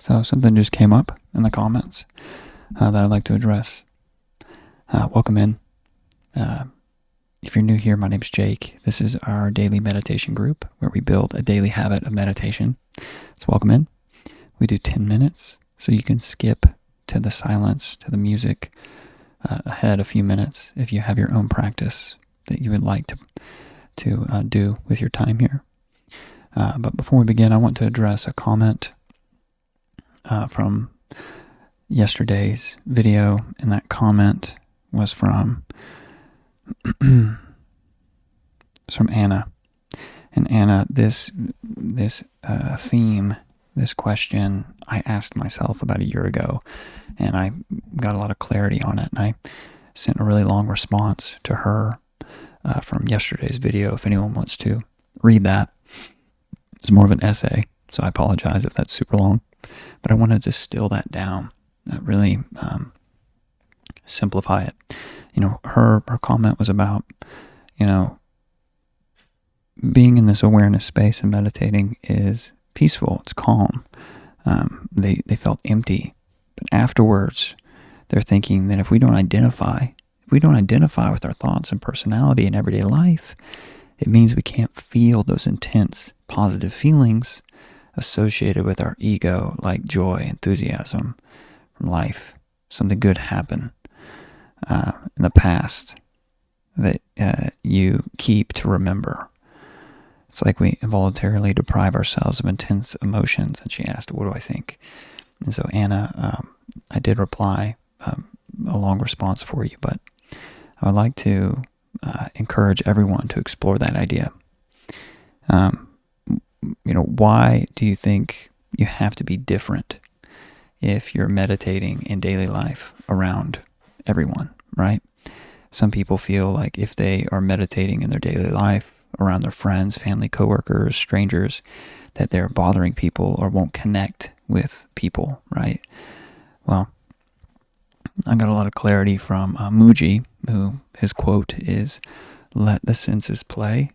So something just came up in the comments that I'd like to address. Welcome in. If you're new here, my name's Jake. This is our daily meditation group where we build a daily habit of meditation. So welcome in. We do 10 minutes, so you can skip to the silence, to the music, ahead a few minutes if you have your own practice that you would like to do with your time here. But before we begin, I want to address a comment from yesterday's video, and that comment was from Anna. And Anna, this theme, this question, I asked myself about a year ago, and I got a lot of clarity on it, and I sent a really long response to her from yesterday's video. If anyone wants to read that, it's more of an essay, so I apologize if that's super long. But I want to distill that down, really simplify it. Her comment was about, being in this awareness space and meditating is peaceful. It's calm. They felt empty. But afterwards, they're thinking that if we don't identify with our thoughts and personality in everyday life, it means we can't feel those intense positive feelings associated with our ego, like joy, enthusiasm from life. Something good happened in the past that you keep to remember. It's like we involuntarily deprive ourselves of intense emotions. And she asked, what do I think? And so Anna, I did reply a long response for you, but I would like to encourage everyone to explore that idea. Why do you think you have to be different if you're meditating in daily life around everyone, right? Some people feel like if they are meditating in their daily life around their friends, family, coworkers, strangers, that they're bothering people or won't connect with people, right? Well, I got a lot of clarity from Muji, who his quote is, "Let the senses play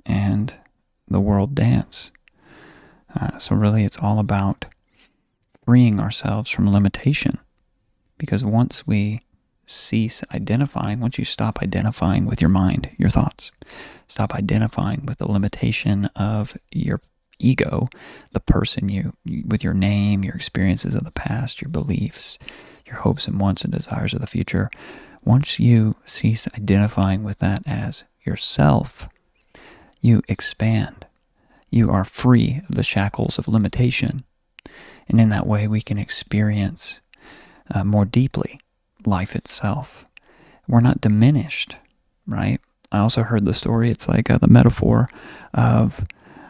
and the world dance." So really it's all about freeing ourselves from limitation, because once you stop identifying with your mind, your thoughts, stop identifying with the limitation of your ego, the person with your name, your experiences of the past, your beliefs, your hopes and wants and desires of the future. Once you cease identifying with that as yourself, you expand. You are free of the shackles of limitation. And in that way, we can experience more deeply life itself. We're not diminished, right? I also heard the story. It's like the metaphor of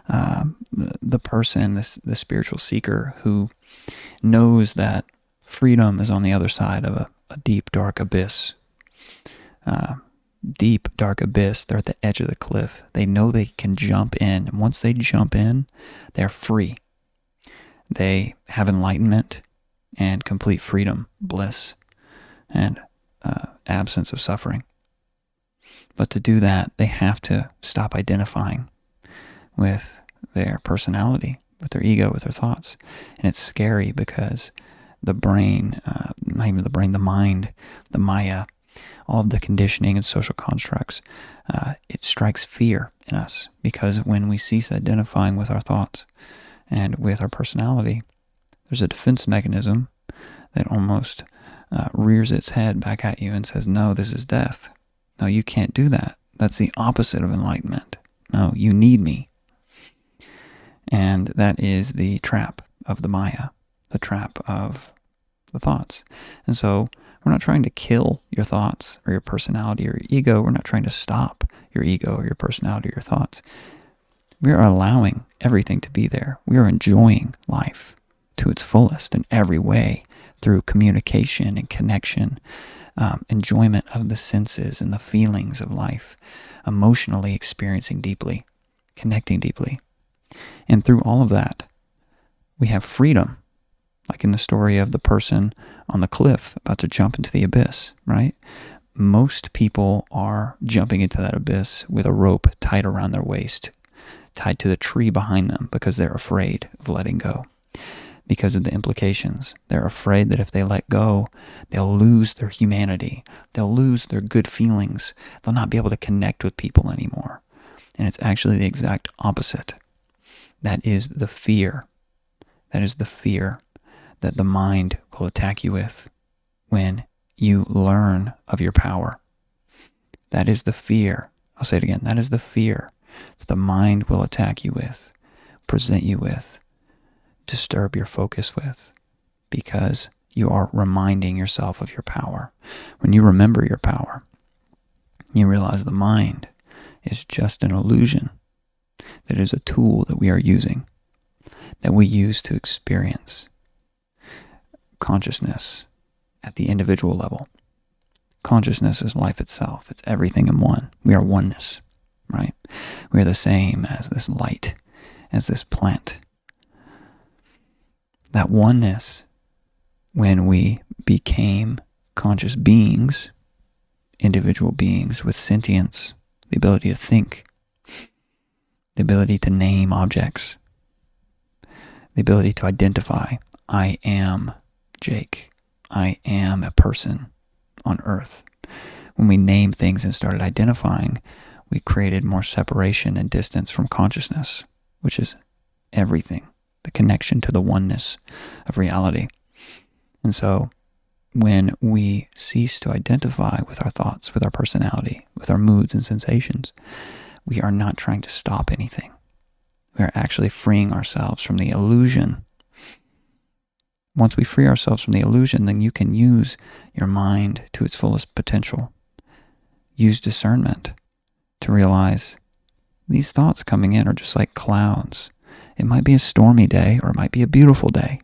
the person, the spiritual seeker, who knows that freedom is on the other side of a deep, dark abyss. Deep, dark abyss. They're at the edge of the cliff. They know they can jump in. And once they jump in, they're free. They have enlightenment and complete freedom, bliss, and absence of suffering. But to do that, they have to stop identifying with their personality, with their ego, with their thoughts. And it's scary because the brain, not even the brain, the mind, the Maya, all of the conditioning and social constructs, it strikes fear in us, because when we cease identifying with our thoughts and with our personality, there's a defense mechanism that almost rears its head back at you and says, no, this is death. No, you can't do that. That's the opposite of enlightenment. No, you need me. And that is the trap of the Maya, the trap of the thoughts. And so we're not trying to kill your thoughts or your personality or your ego. We're not trying to stop your ego or your personality or your thoughts. We are allowing everything to be there. We are enjoying life to its fullest in every way, through communication and connection, enjoyment of the senses and the feelings of life, emotionally experiencing deeply, connecting deeply. And through all of that, we have freedom, like in the story of the person on the cliff about to jump into the abyss, right? Most people are jumping into that abyss with a rope tied around their waist, tied to the tree behind them, because they're afraid of letting go. because of the implications. They're afraid that if they let go, they'll lose their humanity. They'll lose their good feelings. They'll not be able to connect with people anymore. And it's actually the exact opposite. That is the fear. That is the fear that the mind will attack you with when you learn of your power. That is the fear. I'll say it again. That is the fear that the mind will attack you with, present you with, disturb your focus with, because you are reminding yourself of your power. When you remember your power, you realize the mind is just an illusion, that is a tool that we are using, that we use to experience consciousness at the individual level. Consciousness is life itself. It's everything in one. We are oneness, right? We are the same as this light, as this plant. That oneness, when we became conscious beings, individual beings with sentience, the ability to think, the ability to name objects, the ability to identify, I am Jake, I am a person on earth. When we named things and started identifying, we created more separation and distance from consciousness, which is everything, the connection to the oneness of reality. And so when we cease to identify with our thoughts, with our personality, with our moods and sensations, we are not trying to stop anything. We are actually freeing ourselves from the illusion. Once we free ourselves from the illusion, then you can use your mind to its fullest potential. Use discernment to realize these thoughts coming in are just like clouds. It might be a stormy day or it might be a beautiful day.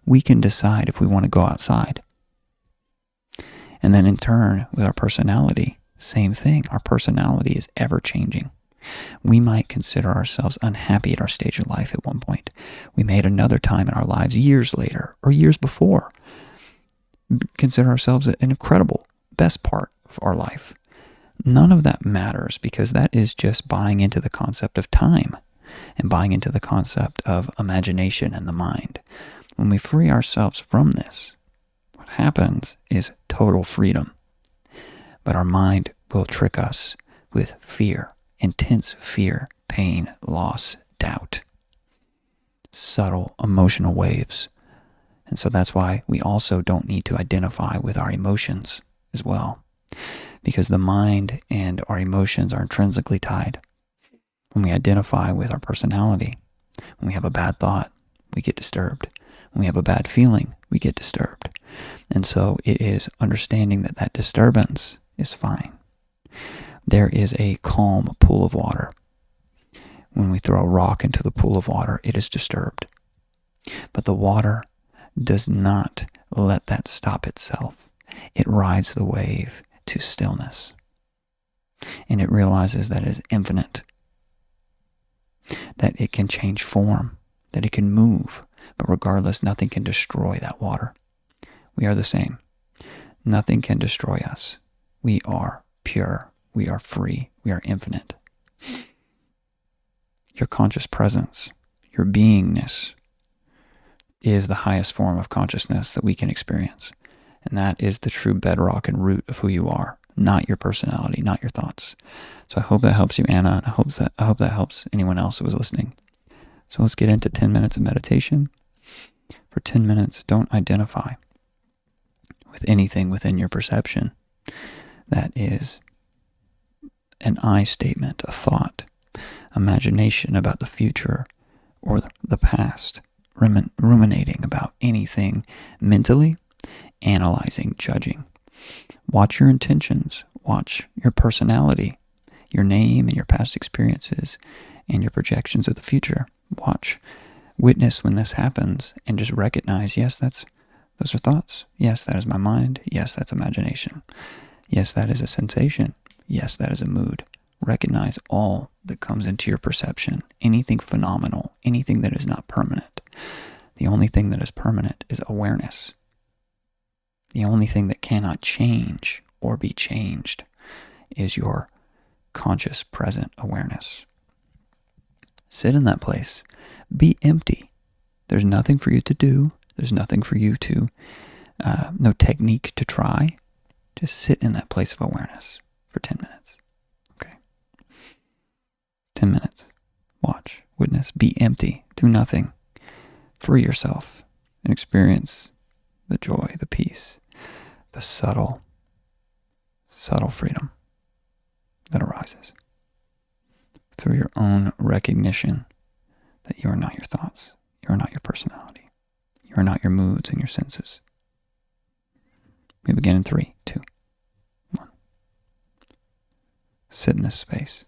We can decide if we want to go outside. And then in turn, with our personality, same thing. Our personality is ever changing. We might consider ourselves unhappy at our stage of life at one point. We may at another time in our lives, years later or years before, consider ourselves an incredible, best part of our life. None of that matters, because that is just buying into the concept of time and buying into the concept of imagination and the mind. When we free ourselves from this, what happens is total freedom. But our mind will trick us with fear, intense fear, pain, loss, doubt, subtle emotional waves. And so that's why we also don't need to identify with our emotions as well, because the mind and our emotions are intrinsically tied. When we identify with our personality, when we have a bad thought, we get disturbed. When we have a bad feeling, we get disturbed. And so it is understanding that that disturbance is fine. There is a calm pool of water. When we throw a rock into the pool of water, it is disturbed. But the water does not let that stop itself. It rides the wave to stillness. And it realizes that it is infinite, that it can change form, that it can move, but regardless, nothing can destroy that water. We are the same. Nothing can destroy us. We are pure. We are free. We are infinite. Your conscious presence, your beingness, is the highest form of consciousness that we can experience. And that is the true bedrock and root of who you are, not your personality, not your thoughts. So I hope that helps you, Anna, and I hope that helps anyone else who was listening. So let's get into 10 minutes of meditation. For 10 minutes, don't identify with anything within your perception that is an I statement, a thought, imagination about the future or the past, ruminating about anything mentally, analyzing, judging. Watch your intentions, watch your personality, your name and your past experiences and your projections of the future. Watch, witness when this happens and just recognize, yes, those are thoughts. Yes, that is my mind. Yes, that's imagination. Yes, that is a sensation. Yes, that is a mood. Recognize all that comes into your perception, anything phenomenal, anything that is not permanent. The only thing that is permanent is awareness. The only thing that cannot change or be changed is your conscious present awareness. Sit in that place. Be empty. There's nothing for you to do. There's nothing for you to, no technique to try. Just sit in that place of awareness for 10 minutes. Okay. 10 minutes. Watch, witness, be empty, do nothing. Free yourself and experience the joy, the peace, the subtle freedom that arises through your own recognition that you are not your thoughts, you are not your personality, you are not your moods and your senses. We begin in 3, 2, 1. Sit in this space.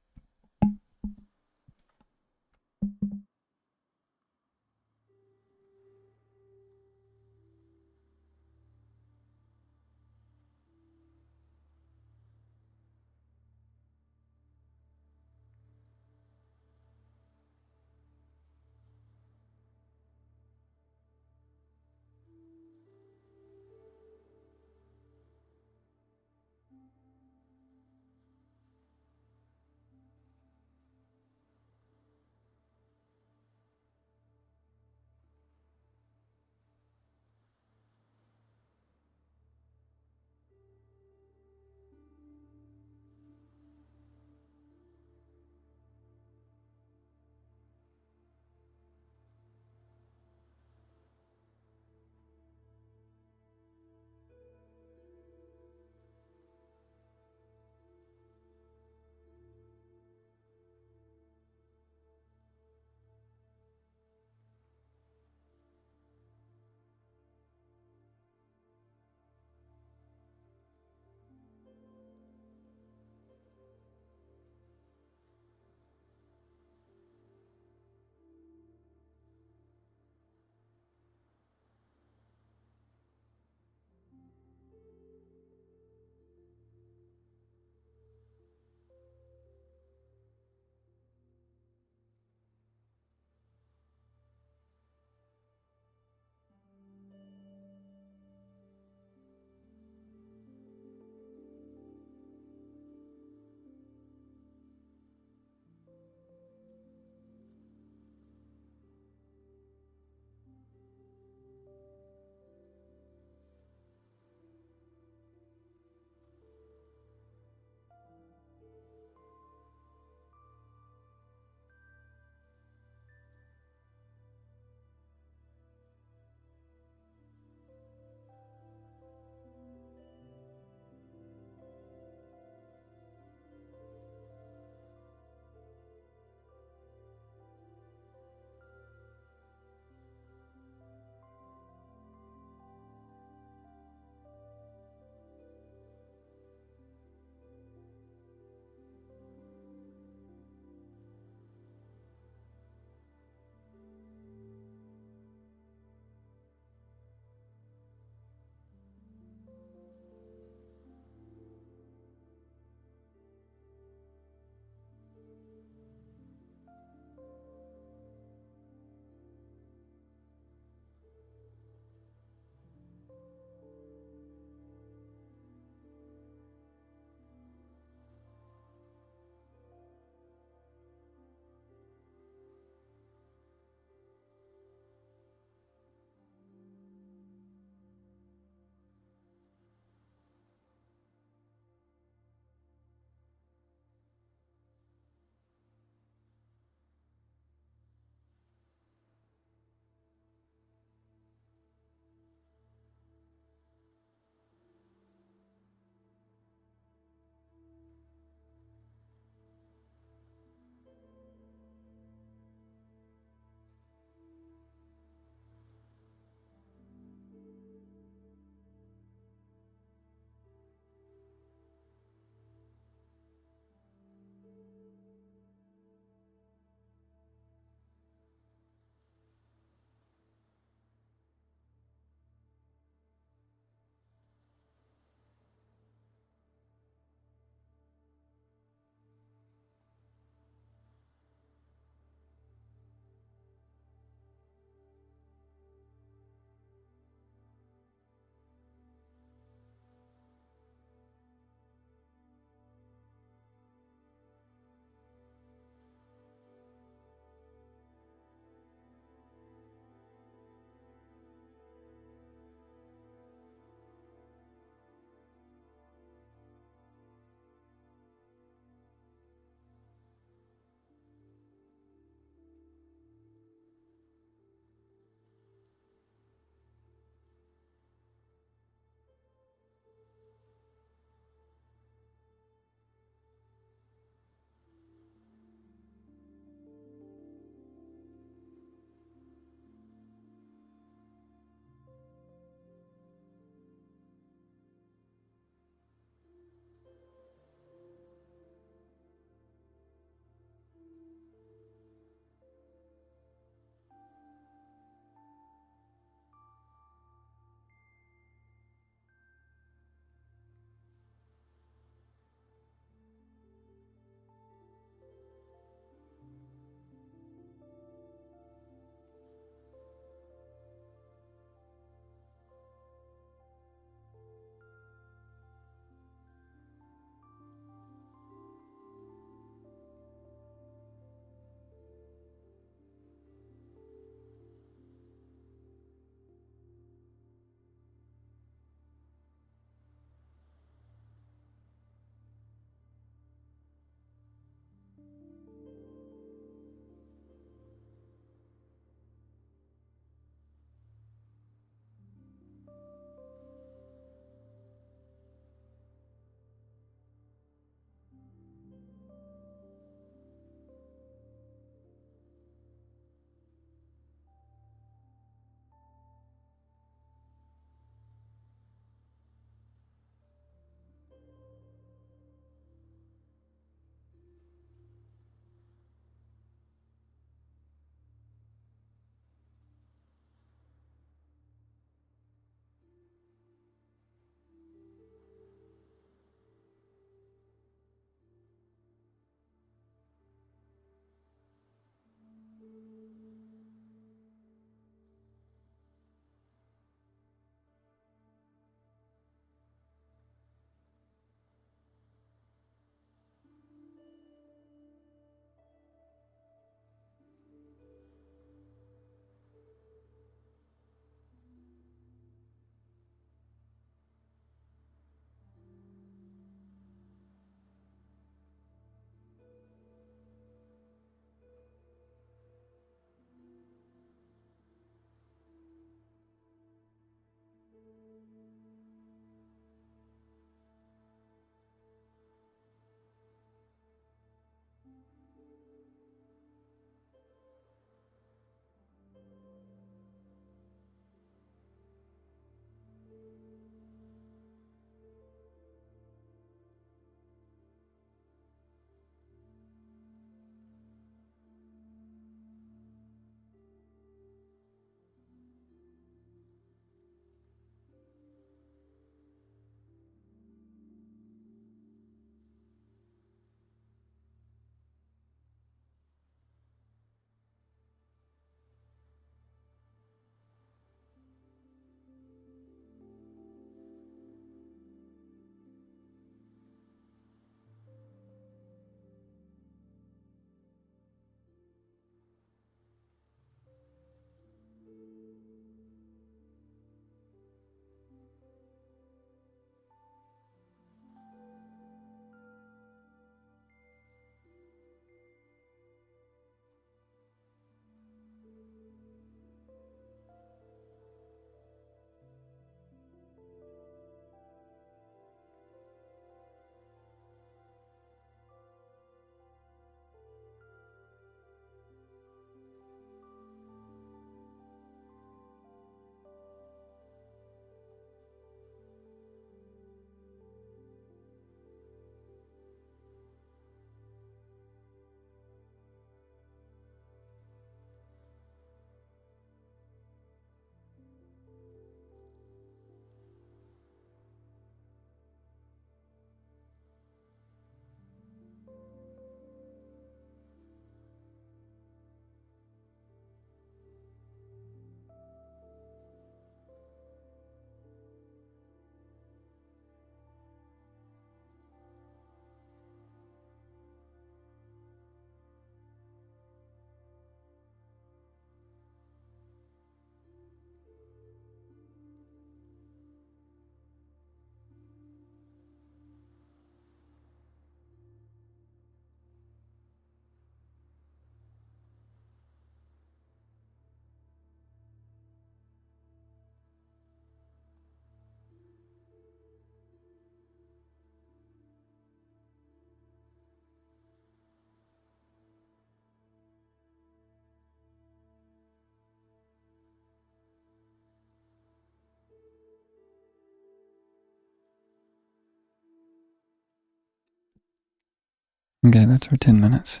Okay, that's our 10 minutes.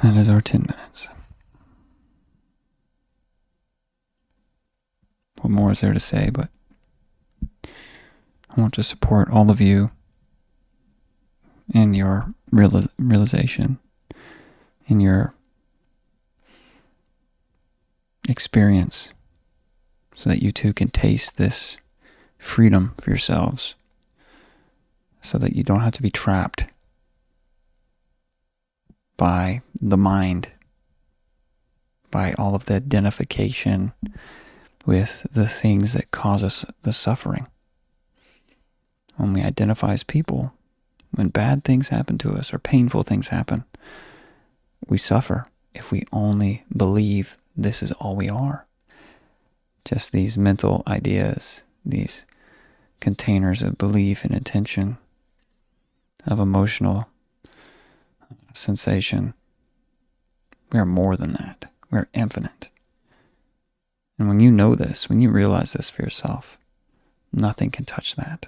That is our 10 minutes. What more is there to say? But I want to support all of you in your realization, in your experience, so that you too can taste this freedom for yourselves, so that you don't have to be trapped by the mind, by all of the identification with the things that cause us the suffering. When we identify as people, when bad things happen to us or painful things happen, we suffer if we only believe this is all we are. Just these mental ideas, these containers of belief and intention, of emotional sensation. We are more than that. We are infinite. And when you know this, when you realize this for yourself, nothing can touch that.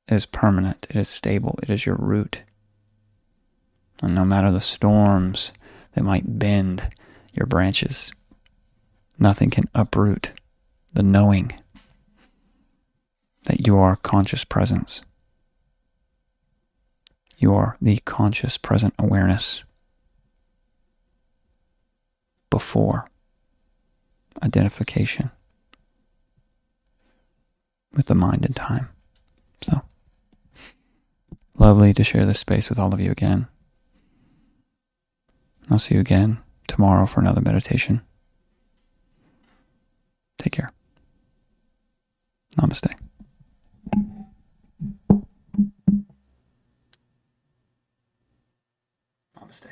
It is permanent. It is stable. It is your root. And no matter the storms that might bend your branches, nothing can uproot the knowing that you are conscious presence. You are the conscious present awareness before identification with the mind and time. So, lovely to share this space with all of you again. I'll see you again tomorrow for another meditation. Take care. Namaste. Namaste.